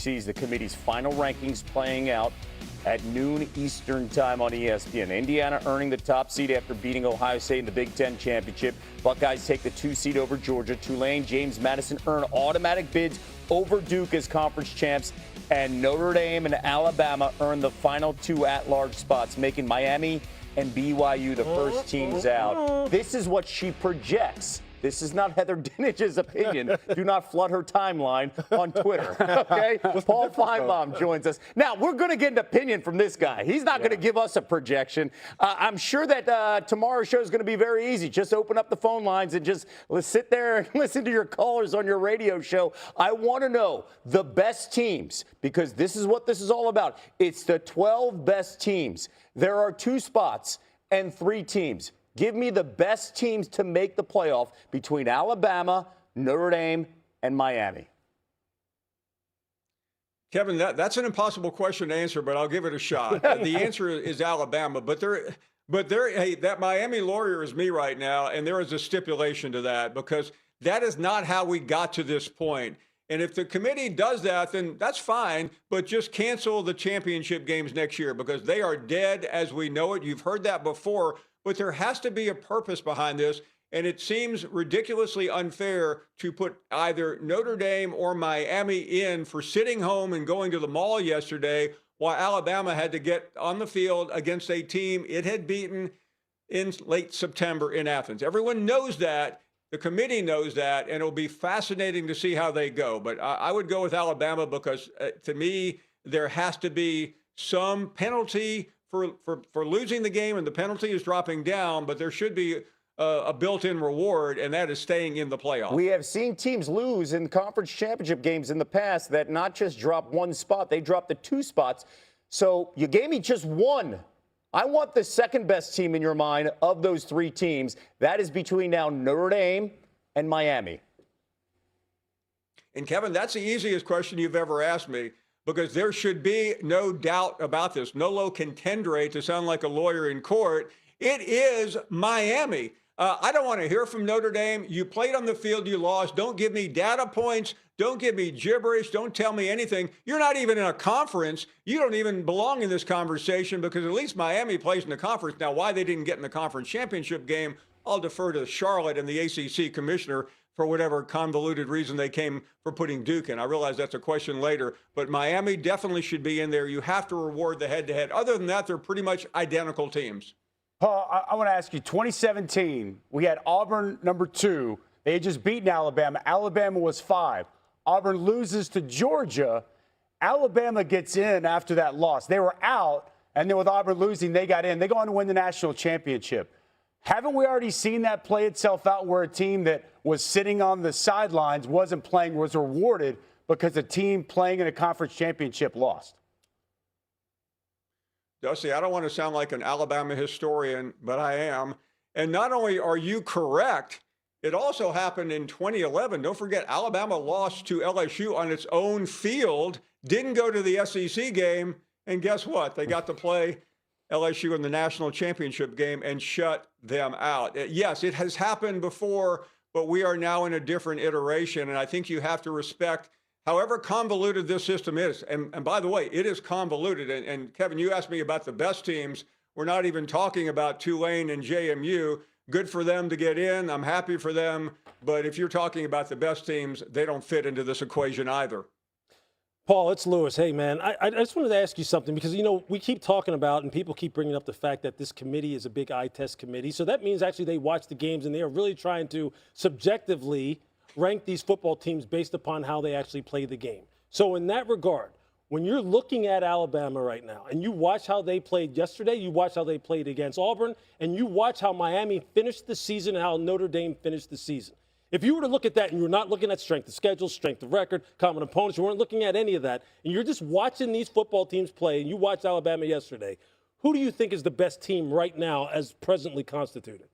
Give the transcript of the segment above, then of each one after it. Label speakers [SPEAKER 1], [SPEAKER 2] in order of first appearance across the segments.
[SPEAKER 1] sees the committee's final rankings playing out at noon Eastern time on ESPN. Indiana earning the top seed after beating Ohio State in the Big Ten championship. Buckeyes take the 2 seed over Georgia. Tulane, James Madison earn automatic bids over Duke as conference champs. And Notre Dame and Alabama earn the final 2 at-large spots, making Miami and BYU the first teams out. This is what she projects. This is not Heather Dinich's opinion. Do not flood her timeline on Twitter, okay? Paul Finebaum joins us. Now, we're going to get an opinion from this guy. He's not going to give us a projection. I'm sure that tomorrow's show is going to be very easy. Just open up the phone lines and just sit there and listen to your callers on your radio show. I want to know the best teams, because this is what this is all about. It's the 12 best teams. There are 2 spots and 3 teams. Give me the best teams to make the playoff between Alabama, Notre Dame, and Miami.
[SPEAKER 2] Kevin, that's an impossible question to answer, but I'll give it a shot. The answer is Alabama, but hey, that Miami lawyer is me right now, and there is a stipulation to that because that is not how we got to this point. And if the committee does that, then that's fine, but just cancel the championship games next year because they are dead as we know it. You've heard that before. But there has to be a purpose behind this, and it seems ridiculously unfair to put either Notre Dame or Miami in for sitting home and going to the mall yesterday while Alabama had to get on the field against a team it had beaten in late September in Athens. Everyone knows that. The committee knows that, and it'll be fascinating to see how they go. But I would go with Alabama because, to me, there has to be some penalty for losing the game, and the penalty is dropping down, but there should be a built-in reward, and that is staying in the playoffs.
[SPEAKER 1] We have seen teams lose in conference championship games in the past that not just drop 1 spot, they drop the 2 spots. So you gave me just 1. I want the second best team in your mind of those 3 teams. That is between now Notre Dame and Miami.
[SPEAKER 2] And Kevin, that's the easiest question you've ever asked me, because there should be no doubt about this. Nolo contendere, to sound like a lawyer in court. It is Miami. I don't want to hear from Notre Dame. You played on the field, you lost. Don't give me data points. Don't give me gibberish. Don't tell me anything. You're not even in a conference. You don't even belong in this conversation because at least Miami plays in the conference. Now, why they didn't get in the conference championship game, I'll defer to Charlotte and the ACC commissioner for whatever convoluted reason they came for putting Duke in. I realize that's a question later, but Miami definitely should be in there. You have to reward the head-to-head. Other than that, they're pretty much identical teams.
[SPEAKER 3] Paul, I want to ask you, 2017, we had Auburn number 2. They had just beaten Alabama. Alabama was 5. Auburn loses to Georgia. Alabama gets in after that loss. They were out, and then with Auburn losing, they got in. They go on to win the national championship. Haven't we already seen that play itself out where a team that was sitting on the sidelines, wasn't playing, was rewarded because a team playing in a conference championship lost?
[SPEAKER 2] Dusty, I don't want to sound like an Alabama historian, but I am. And not only are you correct, it also happened in 2011. Don't forget, Alabama lost to LSU on its own field, didn't go to the SEC game, and guess what? They got to play LSU in the national championship game and shut them out. Yes, it has happened before, but we are now in a different iteration, and I think you have to respect however convoluted this system is. And by the way, it is convoluted. And Kevin, you asked me about the best teams. We're not even talking about Tulane and JMU. Good for them to get in. I'm happy for them. But if you're talking about the best teams, they don't fit into this equation either.
[SPEAKER 4] Paul, it's Lewis. Hey, man, I just wanted to ask you something because, you know, we keep talking about and people keep bringing up the fact that this committee is a big eye test committee. So that means actually they watch the games and they are really trying to subjectively rank these football teams based upon how they actually play the game. So in that regard, when you're looking at Alabama right now and you watch how they played yesterday, you watch how they played against Auburn, and you watch how Miami finished the season and how Notre Dame finished the season. If you were to look at that and you're not looking at strength of schedule, strength of record, common opponents, you weren't looking at any of that, and you're just watching these football teams play, and you watched Alabama yesterday, who do you think is the best team right now as presently constituted?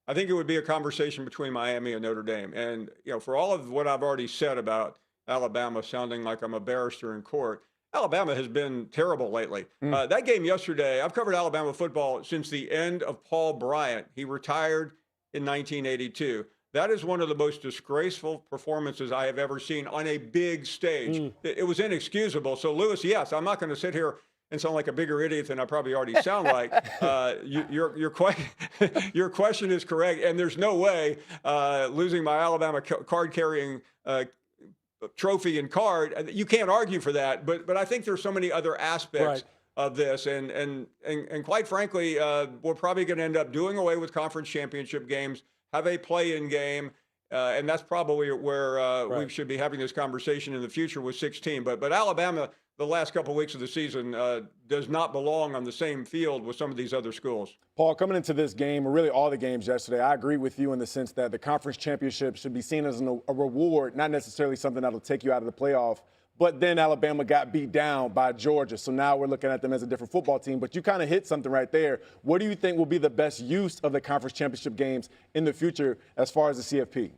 [SPEAKER 2] I think it would be a conversation between Miami and Notre Dame. And, you know, for all of what I've already said about Alabama sounding like I'm a barrister in court, Alabama has been terrible lately. That game yesterday, I've covered Alabama football since the end of Paul Bryant. He retired in 1982. That is one of the most disgraceful performances I have ever seen on a big stage. It was inexcusable. So, Lewis, yes, I'm not going to sit here and sound like a bigger idiot than I probably already sound like. Your question is correct, and there's no way losing my Alabama card-carrying trophy and card, you can't argue for that. But I think there's so many other aspects of this, and quite frankly, we're probably going to end up doing away with conference championship games, have a play-in game, and that's probably where we should be having this conversation in the future with 16. But Alabama, the last couple of weeks of the season, does not belong on the same field with some of these other schools.
[SPEAKER 5] Paul, coming into this game, or really all the games yesterday, I agree with you in the sense that the conference championship should be seen as a reward, not necessarily something that'll take you out of the playoff. But then Alabama got beat down by Georgia, so now we're looking at them as a different football team. But you kind of hit something right there. What do you think will be the best use of the conference championship games in the future as far as the CFP?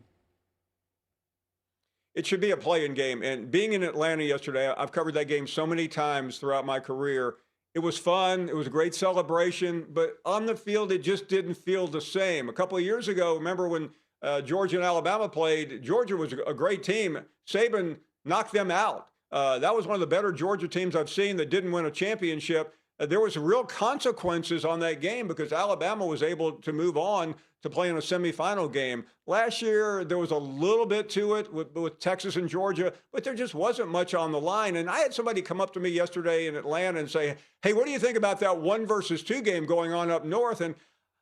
[SPEAKER 2] It should be a play-in game. And being in Atlanta yesterday, I've covered that game so many times throughout my career. It was fun. It was a great celebration. But on the field, it just didn't feel the same. A couple of years ago, remember when Georgia and Alabama played, Georgia was a great team. Saban knocked them out. That was one of the better Georgia teams I've seen that didn't win a championship. There was real consequences on that game because Alabama was able to move on to play in a semifinal game. Last year, there was a little bit to it with Texas and Georgia, but there just wasn't much on the line. And I had somebody come up to me yesterday in Atlanta and say, hey, what do you think about that 1-versus-2 game going on up north? And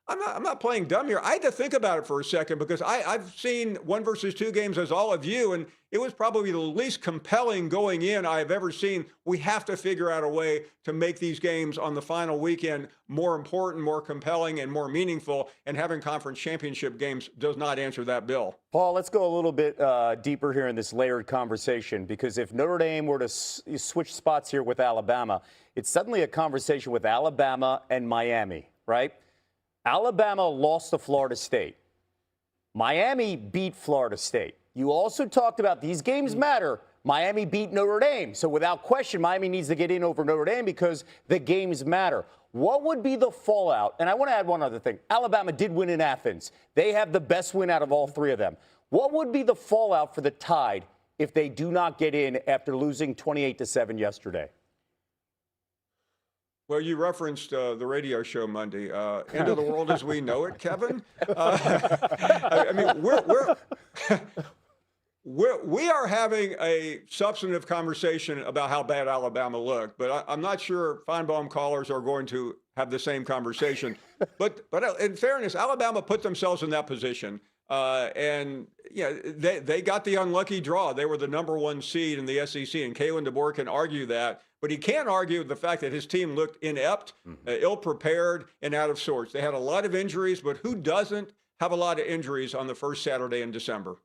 [SPEAKER 2] I'm not playing dumb here. I had to think about it for a second because I've seen 1-versus-2 games as all of you, and it was probably the least compelling going in I've ever seen. We have to figure out a way to make these games on the final weekend more important, more compelling, and more meaningful, and having conference championship games does not answer that bill.
[SPEAKER 1] Paul, let's go a little bit deeper here in this layered conversation, because if Notre Dame were to switch spots here with Alabama, it's suddenly a conversation with Alabama and Miami, right? Alabama lost to Florida State. Miami beat Florida State. You also talked about these games matter. Miami beat Notre Dame. So without question, Miami needs to get in over Notre Dame because the games matter. What would be the fallout? And I want to add one other thing. Alabama did win in Athens. They have the best win out of all three of them. What would be the fallout for the Tide if they do not get in after losing 28-7 yesterday?
[SPEAKER 2] Well, you referenced the radio show Monday. End of the world as we know it, Kevin. I mean, we are having a substantive conversation about how bad Alabama looked, but I'm not sure Finebaum callers are going to have the same conversation. But in fairness, Alabama put themselves in that position. And yeah, they got the unlucky draw. They were the #1 seed in the SEC, and Kalen DeBoer can argue that. But he can't argue the fact that his team looked inept, ill-prepared, and out of sorts. They had a lot of injuries, but who doesn't have a lot of injuries on the first Saturday in December?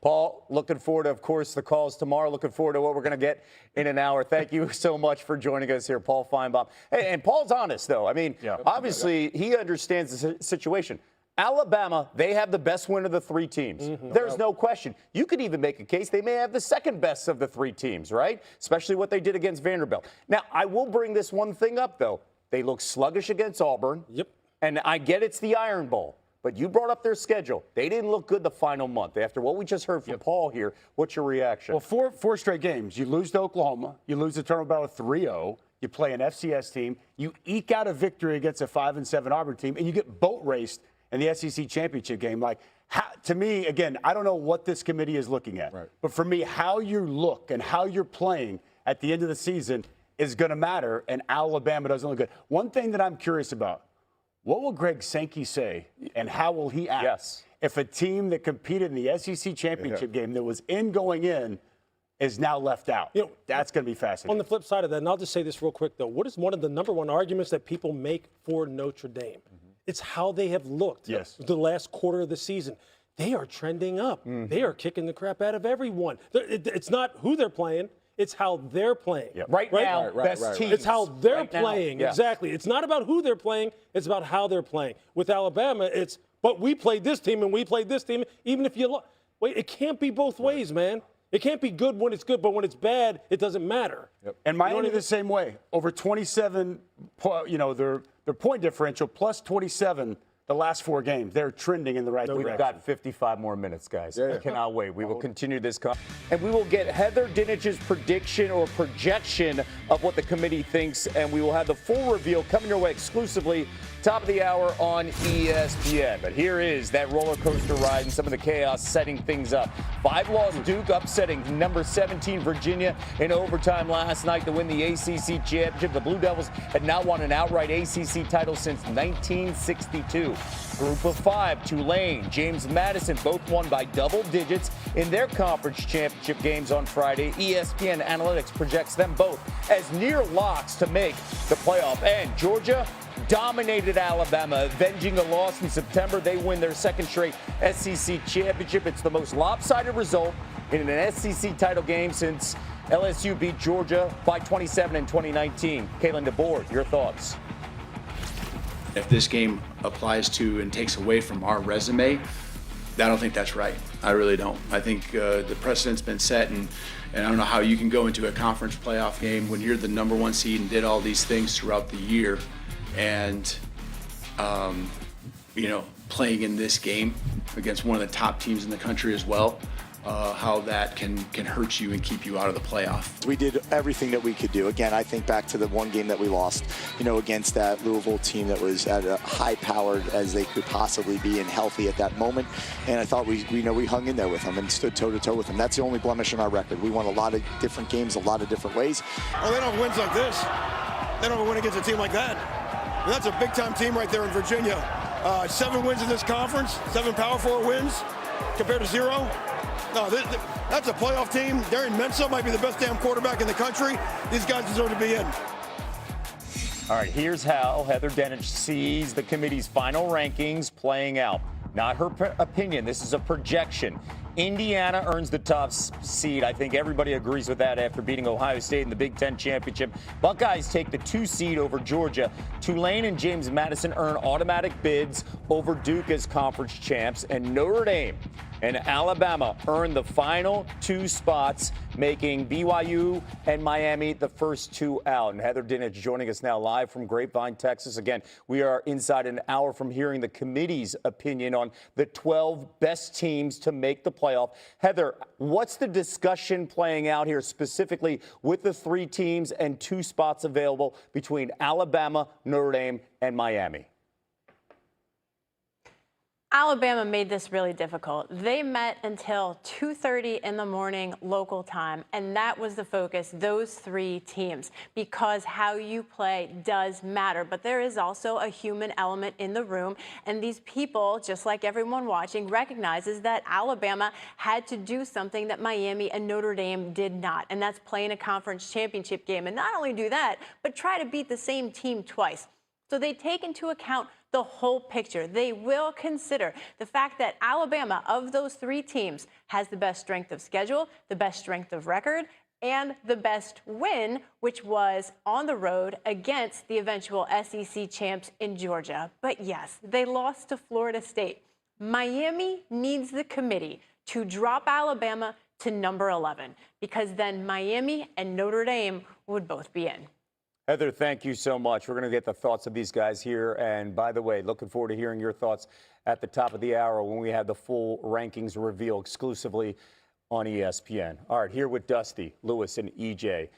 [SPEAKER 1] Paul, looking forward to, of course, the calls tomorrow. Looking forward to what we're going to get in an hour. Thank you so much for joining us here, Paul Finebaum. Hey, and Paul's honest, though. I mean, obviously, he understands the situation. Alabama, they have the best win of the three teams. There's no question. You could even make a case they may have the second best of the three teams, right? Especially what they did against Vanderbilt. Now, I will bring this one thing up, though. They look sluggish against Auburn.
[SPEAKER 4] Yep.
[SPEAKER 1] And I get it's the Iron Bowl. But you brought up their schedule. They didn't look good the final month. After what we just heard from Paul here, what's your reaction?
[SPEAKER 3] Well, four straight games. You lose to Oklahoma. You lose the tournament battle 3-0. You play an FCS team. You eke out a victory against a 5-7 Auburn team, and you get boat raced in the SEC championship game. Like, to me, again, I don't know what this committee is looking at. Right. But for me, how you look and how you're playing at the end of the season is going to matter, and Alabama doesn't look good. One thing that I'm curious about, what will Greg Sankey say, and how will he act if a team that competed in the SEC championship game that was going in is now left out? You know, that's going to be fascinating.
[SPEAKER 4] On the flip side of that, and I'll just say this real quick, though, what is one of the #1 arguments that people make for Notre Dame? It's how they have looked the last quarter of the season. They are trending up. They are kicking the crap out of everyone. It's not who they're playing. It's how they're playing.
[SPEAKER 1] Right now, best team.
[SPEAKER 4] It's how they're playing. Exactly. It's not about who they're playing. It's about how they're playing. With Alabama, it's, but we played this team and we played this team. Even if you wait, it can't be both ways, man. It can't be good when it's good, but when it's bad, it doesn't matter.
[SPEAKER 3] And Miami the same way. Over 27, their point differential plus 27 the last 4 games. They're trending in the right direction.
[SPEAKER 1] We've got 55 more minutes, guys. I cannot wait. We will continue this. And we will get Heather Dinich's prediction or projection of what the committee thinks, and we will have the full reveal coming your way exclusively top of the hour on ESPN. But here is that roller coaster ride and some of the chaos setting things up. 5-loss Duke upsetting number 17 Virginia in overtime last night to win the ACC championship. The Blue Devils had not won an outright ACC title since 1962. Group of 5, Tulane, James Madison, both won by double digits in their conference championship games on Friday. ESPN Analytics projects them both as near locks to make the playoff. And Georgia dominated Alabama, avenging a loss in September. They win their second straight SEC championship. It's the most lopsided result in an SEC title game since LSU beat Georgia by 27 in 2019. Kalen DeBoer, your thoughts?
[SPEAKER 6] If this game applies to and takes away from our resume, I don't think that's right. I really don't. I think the precedent's been set, and I don't know how you can go into a conference playoff game when you're the number 1 seed and did all these things throughout the year, and playing in this game against one of the top teams in the country as well. How that can hurt you and keep you out of the playoff.
[SPEAKER 7] We did everything that we could do. Again, I think back to the one game that we lost, against that Louisville team that was at a high-powered as they could possibly be and healthy at that moment. And I thought we hung in there with them and stood toe-to-toe with them. That's the only blemish in our record. We won a lot of different games, a lot of different ways.
[SPEAKER 8] Oh, they don't have wins like this. They don't have a win against a team like that. And that's a big-time team right there in Virginia. 7 wins in this conference, 7 Power 4 wins compared to 0. No, that's a playoff team. Darren Mensah might be the best damn quarterback in the country. These guys deserve to be in.
[SPEAKER 1] All right, here's how Heather Dinich sees the committee's final rankings playing out. Not her opinion. This is a projection. Indiana earns the top seed. I think everybody agrees with that after beating Ohio State in the Big Ten championship. Buckeyes take the 2 seed over Georgia. Tulane and James Madison earn automatic bids over Duke as conference champs. And Notre Dame and Alabama earn the final 2 spots, making BYU and Miami the first 2 out. And Heather Dinich joining us now live from Grapevine, Texas. Again, we are inside an hour from hearing the committee's opinion on the 12 best teams to make the playoff. Heather, what's the discussion playing out here specifically with the 3 teams and 2 spots available between Alabama, Notre Dame, and Miami?
[SPEAKER 9] Alabama made this really difficult. They met until 2:30 in the morning local time, and that was the focus, those 3 teams, because how you play does matter. But there is also a human element in the room, and these people, just like everyone watching, recognizes that Alabama had to do something that Miami and Notre Dame did not, and that's play in a conference championship game. And not only do that, but try to beat the same team twice. So they take into account the whole picture. They will consider the fact that Alabama, of those 3 teams, has the best strength of schedule, the best strength of record, and the best win, which was on the road against the eventual SEC champs in Georgia. But yes, they lost to Florida State. Miami needs the committee to drop Alabama to number 11, because then Miami and Notre Dame would both be in.
[SPEAKER 1] Heather, thank you so much. We're going to get the thoughts of these guys here. And by the way, looking forward to hearing your thoughts at the top of the hour when we have the full rankings reveal exclusively on ESPN. All right, here with Dusty, Lewis, and EJ.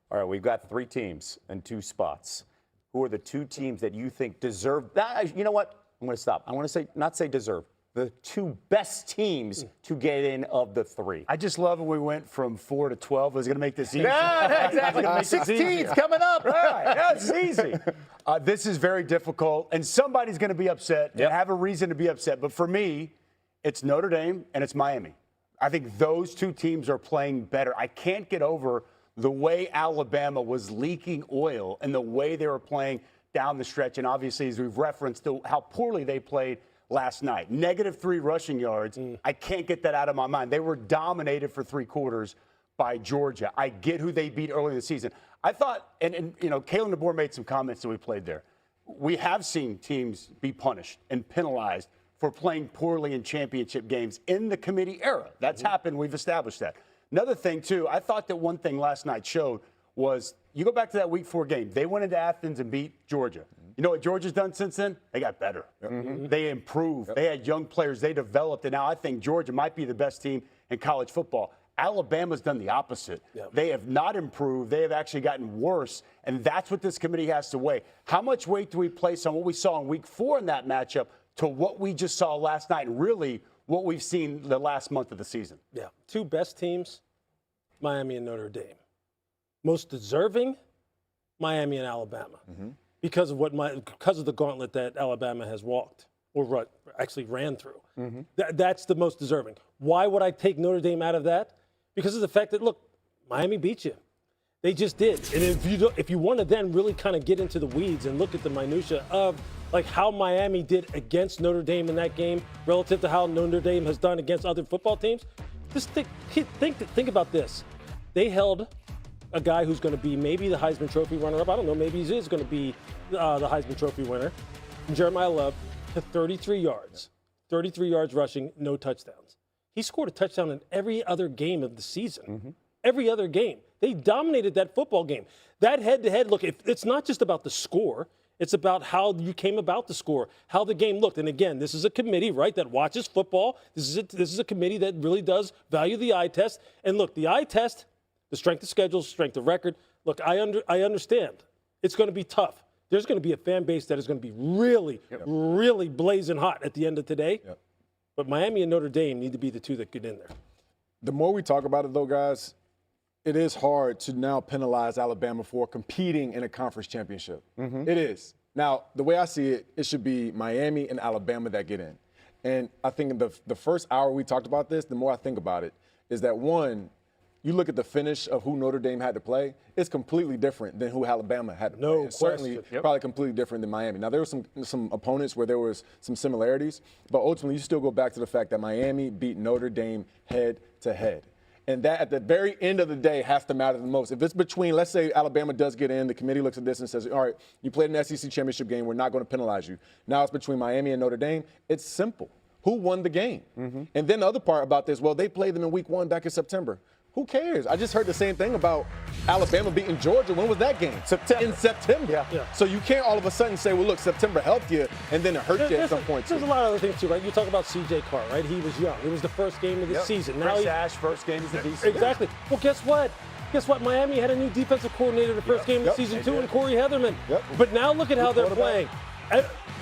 [SPEAKER 1] All right, we've got 3 teams and 2 spots. Who are the 2 teams that you think deserve? You know what? I'm going to stop. I want to not say deserve. The 2 best teams to get in of the 3.
[SPEAKER 3] I just love when we went from 4 to 12. I was going to make this easy.
[SPEAKER 1] Yeah, exactly. 16's coming up.
[SPEAKER 3] Right, that's easy. This is very difficult, and somebody's going to be upset and have a reason to be upset. But for me, it's Notre Dame and it's Miami. I think those 2 teams are playing better. I can't get over the way Alabama was leaking oil and the way they were playing down the stretch. And obviously, as we've referenced, how poorly they played last night. -3 rushing yards. I can't get that out of my mind. They were dominated for 3 quarters by Georgia. I get who they beat early in the season. I thought, and Kalen DeBoer made some comments that we played there. We have seen teams be punished and penalized for playing poorly in championship games in the committee era. That's happened. We've established that. Another thing, too, I thought that one thing last night showed was, you go back to that Week 4 game. They went into Athens and beat Georgia. You know what Georgia's done since then? They got better. They improved. They had young players. They developed. And now I think Georgia might be the best team in college football. Alabama's done the opposite. They have not improved. They have actually gotten worse. And that's what this committee has to weigh. How much weight do we place on what we saw in week 4 in that matchup to what we just saw last night and really what we've seen the last month of the season?
[SPEAKER 4] Yeah. 2 best teams, Miami and Notre Dame. Most deserving, Miami and Alabama. Because of the gauntlet that Alabama has walked or actually ran through. That's the most deserving. Why would I take Notre Dame out of that? Because of the fact that, look, Miami beat you. They just did. And if you want to then really kind of get into the weeds and look at the minutia of like how Miami did against Notre Dame in that game relative to how Notre Dame has done against other football teams, just think about this. They held a guy who's going to be maybe the Heisman Trophy runner-up. I don't know. Maybe he is going to be the Heisman Trophy winner. Jeremiah Love to 33 yards. 33 yards rushing, no touchdowns. He scored a touchdown in every other game of the season. Every other game. They dominated that football game. That head-to-head, look, it's not just about the score. It's about how you came about the score, how the game looked. And again, this is a committee, right, that watches football. This is a committee that really does value the eye test. And look, the eye test, the strength of schedule, strength of record. Look, I understand. It's going to be tough. There's going to be a fan base that is going to be really, really blazing hot at the end of today. But Miami and Notre Dame need to be the 2 that get in there.
[SPEAKER 5] The more we talk about it, though, guys, it is hard to now penalize Alabama for competing in a conference championship. It is. Now, the way I see it, it should be Miami and Alabama that get in. And I think in the first hour we talked about this, the more I think about it, is that, one, you look at the finish of who Notre Dame had to play, it's completely different than who Alabama had to play. It's certainly probably completely different than Miami. Now, there were some opponents where there was some similarities, but ultimately you still go back to the fact that Miami beat Notre Dame head-to-head. And that, at the very end of the day, has to matter the most. If it's between, let's say Alabama does get in, the committee looks at this and says, all right, you played an SEC championship game, we're not going to penalize you. Now it's between Miami and Notre Dame. It's simple. Who won the game? And then the other part about this, well, they played them in week 1 back in September. Who cares? I just heard the same thing about Alabama beating Georgia. When was that game? In September. So you can't all of a sudden say, well, look, September helped you, and then it hurt you at some point.
[SPEAKER 4] There's a lot of other things, too, right? You talk about C.J. Carr, right? He was young. It was the first game of the season. Now
[SPEAKER 3] Chris Ash, first game is the DC.
[SPEAKER 4] Exactly. Well, guess what? Guess what? Miami had a new defensive coordinator the first game of the season, too, and Corey Heatherman. But now look at how they're playing.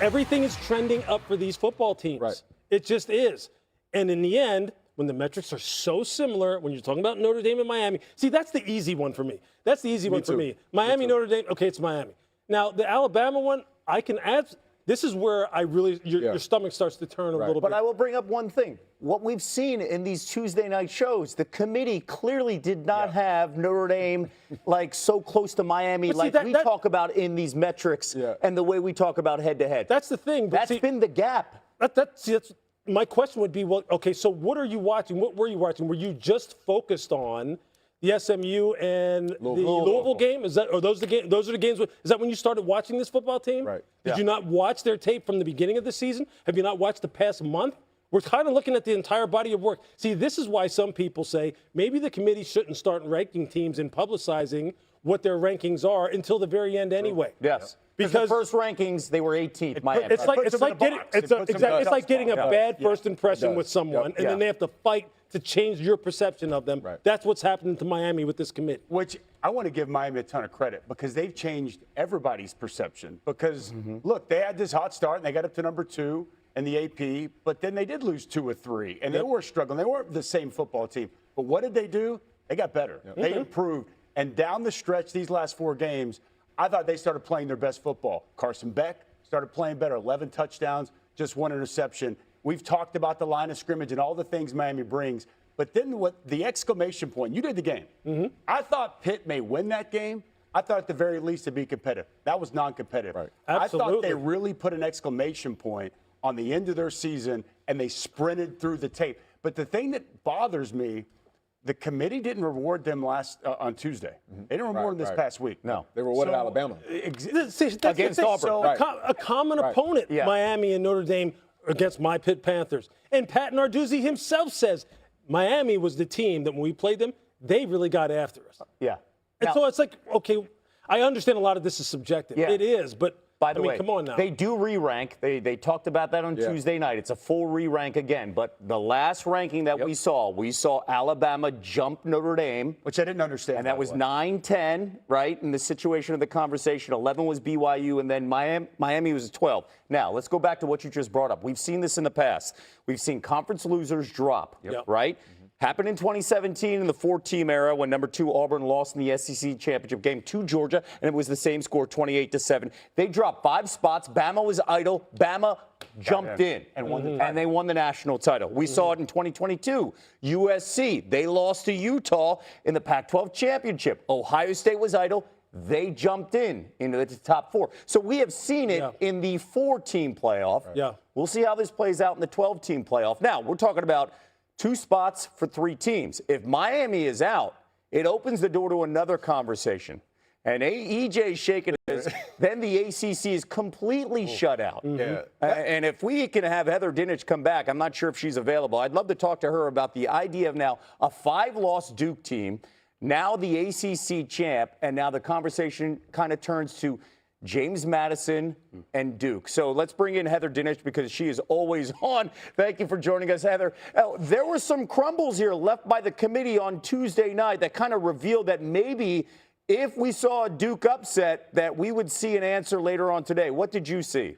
[SPEAKER 4] Everything is trending up for these football teams. It just is. And in the end, when the metrics are so similar, when you're talking about Notre Dame and Miami, see, that's the easy one for me. That's the easy one for me. Miami, Notre Dame, okay, it's Miami. Now, the Alabama one, I can add. This is where I really, your stomach starts to turn a little bit.
[SPEAKER 10] But I will bring up one thing. What we've seen in these Tuesday night shows, the committee clearly did not have Notre Dame like so close to Miami like we talk about in these metrics and the way we talk about head-to-head.
[SPEAKER 4] That's the thing.
[SPEAKER 10] That's been the gap.
[SPEAKER 4] That's my question would be, well, okay, so what are you watching? What were you watching? Were you just focused on the SMU and the Louisville game? Is that, or those are the games? Is that when you started watching this football team?
[SPEAKER 5] Right.
[SPEAKER 4] Did you not watch their tape from the beginning of the season? Have you not watched the past month? We're kind of looking at the entire body of work. See, this is why some people say maybe the committee shouldn't start ranking teams and publicizing what their rankings are until the very end anyway.
[SPEAKER 10] Yes. Because the first rankings, they were 18th. Miami.
[SPEAKER 4] It's like getting a bad first impression with someone, and then they have to fight to change your perception of them. That's what's happening to Miami with this committee.
[SPEAKER 3] Which I want to give Miami a ton of credit because they've changed everybody's perception. Because, look, they had this hot start, and they got up to number 2 in the AP, but then they did lose 2 or 3, and they were struggling. They weren't the same football team. But what did they do? They got better. They improved. And down the stretch, these last 4 games, I thought they started playing their best football. Carson Beck started playing better, 11 touchdowns, just 1 interception. We've talked about the line of scrimmage and all the things Miami brings. But then what the exclamation point, you did the game. I thought Pitt may win that game. I thought at the very least to be competitive. That was non-competitive. I thought they really put an exclamation point on the end of their season, and they sprinted through the tape. But the thing that bothers me, the committee didn't reward them on Tuesday. They didn't reward them this past week.
[SPEAKER 5] No, they rewarded Alabama.
[SPEAKER 3] Against Auburn.
[SPEAKER 4] A common opponent, Miami and Notre Dame against my Pitt Panthers. And Pat Narduzzi himself says Miami was the team that when we played them, they really got after us. And so it's like, okay, I understand a lot of this is subjective. It is, but
[SPEAKER 3] By the way,
[SPEAKER 4] come on now.
[SPEAKER 3] They do re-rank. They talked about that on Tuesday night. It's a full re-rank again. But the last ranking that we saw Alabama jump Notre Dame.
[SPEAKER 11] Which I didn't understand.
[SPEAKER 3] And that was 9-10, right, in the situation of the conversation. 11 was BYU, and then Miami was 12. Now, let's go back to what you just brought up. We've seen this in the past. We've seen conference losers drop, right? Happened in 2017 in the 4-team era when number 2 Auburn lost in the SEC championship game to Georgia, and it was the same score, 28-7. They dropped 5 spots. Bama was idle. Bama jumped in and won the title. And they won the national title. We saw it in 2022. USC, they lost to Utah in the Pac-12 championship. Ohio State was idle. They jumped into the top 4. So we have seen it in the 4-team playoff. We'll see how this plays out in the 12-team playoff. Now, we're talking about 2 spots for 3 teams. If Miami is out, it opens the door to another conversation. And EJ's shaking his, then the ACC is completely shut out. And if we can have Heather Dinich come back, I'm not sure if she's available. I'd love to talk to her about the idea of now a 5-loss Duke team, now the ACC champ, and now the conversation kind of turns to James Madison and Duke. So let's bring in Heather Dinich because she is always on. Thank you for joining us, Heather. There were some crumbles here left by the committee on Tuesday night that kind of revealed that maybe if we saw a Duke upset, that we would see an answer later on today. What did you see?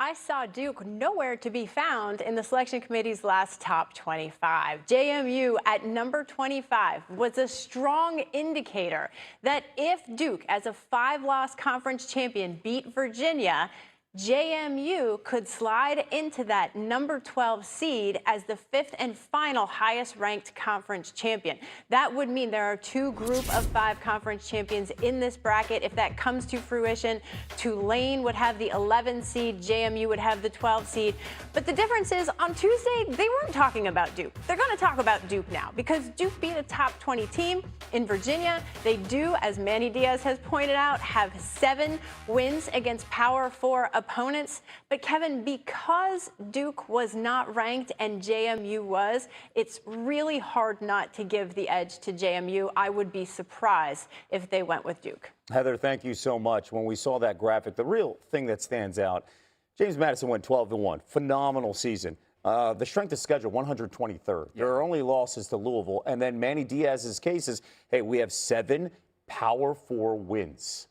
[SPEAKER 9] I saw Duke nowhere to be found in the selection committee's last top 25. JMU at number 25 was a strong indicator that if Duke, as a 5-loss conference champion, beat Virginia, JMU could slide into that number 12 seed as the 5th and final highest ranked conference champion. That would mean there are 2 group of 5 conference champions in this bracket. If that comes to fruition, Tulane would have the 11 seed, JMU would have the 12 seed. But the difference is on Tuesday, they weren't talking about Duke. They're going to talk about Duke now because Duke beat a top 20 team in Virginia. They do, as Manny Diaz has pointed out, have 7 wins against Power 4 opponents. But Kevin, because Duke was not ranked and JMU was, it's really hard not to give the edge to JMU. I would be surprised if they went with Duke.
[SPEAKER 3] Heather, thank you so much. When we saw that graphic, the real thing that stands out, James Madison went 12-1. Phenomenal season. The strength of schedule, 123rd. There are only losses to Louisville. And then Manny Diaz's case is, hey, we have 7 Power 4 wins.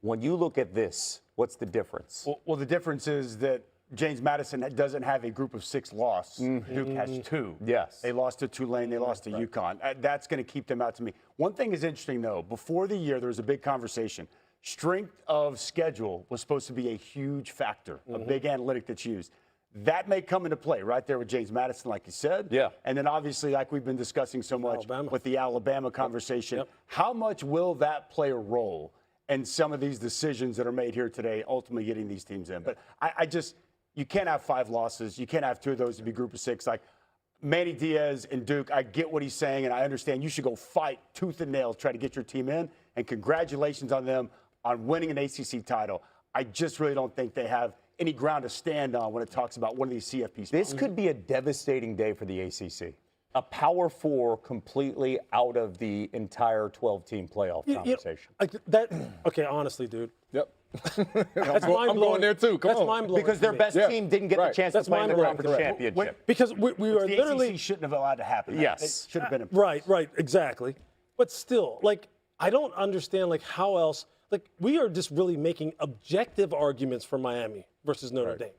[SPEAKER 3] When you look at this, what's the difference?
[SPEAKER 11] Well, the difference is that James Madison doesn't have a group of 6 loss. Duke has 2.
[SPEAKER 3] Yes.
[SPEAKER 11] They lost to Tulane. They lost to UConn. That's going to keep them out to me. One thing is interesting, though. Before the year, there was a big conversation. Strength of schedule was supposed to be a huge factor, a big analytic that's used. That may come into play right there with James Madison, like you said.
[SPEAKER 3] Yeah.
[SPEAKER 11] And then obviously, like we've been discussing so much with the Alabama conversation, how much will that play a role in some of these decisions that are made here today, ultimately getting these teams in? But I just, you can't have 5 losses. You can't have 2 of those to be group of 6. Like Manny Diaz and Duke, I get what he's saying, and I understand you should go fight tooth and nail, try to get your team in. And congratulations on them on winning an ACC title. I just really don't think they have any ground to stand on when it talks about one of these CFP spots.
[SPEAKER 3] This could be a devastating day for the ACC. A Power 4 completely out of the entire 12-team playoff conversation.
[SPEAKER 4] Okay, honestly, dude.
[SPEAKER 5] Yep.
[SPEAKER 4] That's
[SPEAKER 5] I'm going there too. Come on.
[SPEAKER 4] mind-blowing.
[SPEAKER 3] Because their best team didn't get the chance to play in the conference championship.
[SPEAKER 4] Because we are
[SPEAKER 11] the
[SPEAKER 4] literally
[SPEAKER 11] ACC shouldn't have allowed to happen.
[SPEAKER 3] Yes.
[SPEAKER 11] It should have been.
[SPEAKER 4] right, exactly. But still, like, I don't understand, like, how else. Like, we are just really making objective arguments for Miami versus Notre Dame.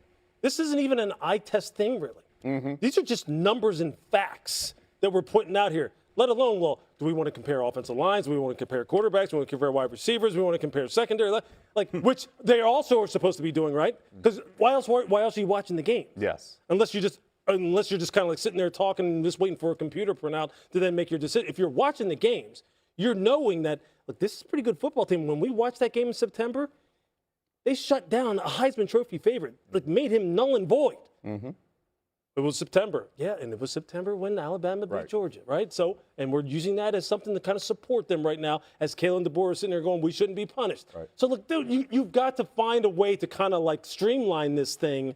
[SPEAKER 4] This isn't even an eye test thing, really. These are just numbers and facts that we're putting out here. Let alone, well, do we want to compare offensive lines? Do we want to compare quarterbacks? Do we want to compare wide receivers? Do we want to compare secondary? Like, which they also are supposed to be doing, right? Because why else are you watching the game?
[SPEAKER 3] Yes.
[SPEAKER 4] Unless you're just kind of like sitting there talking and just waiting for a computer printout to then make your decision. If you're watching the games, you're knowing that, look, this is a pretty good football team. When we watched that game in September, they shut down a Heisman Trophy favorite, like made him null and void. It was September. Yeah, and it was September when Alabama beat Georgia, right? So, and we're using that as something to kind of support them right now as Kalen DeBoer is sitting there going, we shouldn't be punished. So, look, dude, you've got to find a way to kind of like streamline this thing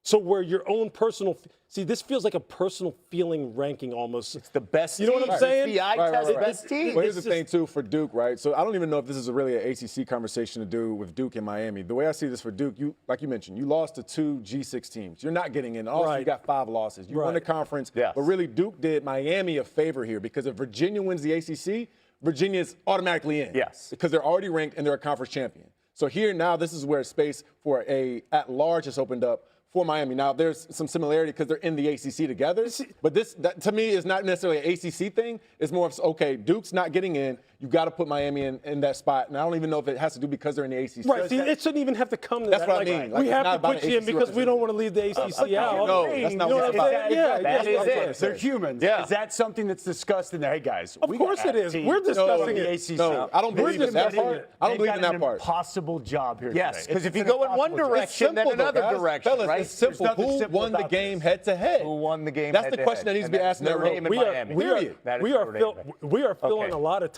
[SPEAKER 4] So where your own personal see, this feels like a personal feeling ranking almost.
[SPEAKER 10] It's the best.
[SPEAKER 4] You know what I'm saying?
[SPEAKER 10] The eye test best team.
[SPEAKER 5] Well, here's the thing too for Duke, right? So I don't even know if this is really an ACC conversation to do with Duke and Miami. The way I see this for Duke, like you mentioned, you lost to 2 G6 teams. You're not getting in. Also, you got 5 losses. You won the conference, but really Duke did Miami a favor here because if Virginia wins the ACC, Virginia's automatically in.
[SPEAKER 10] Yes.
[SPEAKER 5] Because they're already ranked and they're a conference champion. So here now, this is where space for a at-large has opened up for Miami. Now, there's some similarity because they're in the ACC together, but that, to me, is not necessarily an ACC thing. It's more of, okay, Duke's not getting in. You got to put Miami in that spot. And I don't even know if it has to do because they're in the ACC.
[SPEAKER 4] Right. See, it shouldn't even have to come to
[SPEAKER 5] that's
[SPEAKER 4] that.
[SPEAKER 5] What I mean.
[SPEAKER 4] We have to put you in because we don't want to leave the ACC out.
[SPEAKER 5] No, that's not what I'm saying.
[SPEAKER 4] Yeah,
[SPEAKER 3] that is
[SPEAKER 4] it.
[SPEAKER 3] it. They're humans.
[SPEAKER 10] Yeah.
[SPEAKER 3] Is that something that's discussed in there? Hey, guys.
[SPEAKER 4] Of course it is. We're discussing it.
[SPEAKER 5] No, I don't believe in that part. I don't believe in that part.
[SPEAKER 3] Impossible job here.
[SPEAKER 10] Yes,
[SPEAKER 3] today.
[SPEAKER 10] because if you go in one direction, then another direction,
[SPEAKER 5] Fellas,
[SPEAKER 10] right?
[SPEAKER 5] it's simple. Who won the game head to head?
[SPEAKER 10] Who won the game
[SPEAKER 5] That's
[SPEAKER 10] head-to-head?
[SPEAKER 5] the question that needs to be asked in that room.
[SPEAKER 10] We are
[SPEAKER 4] We are filling a lot of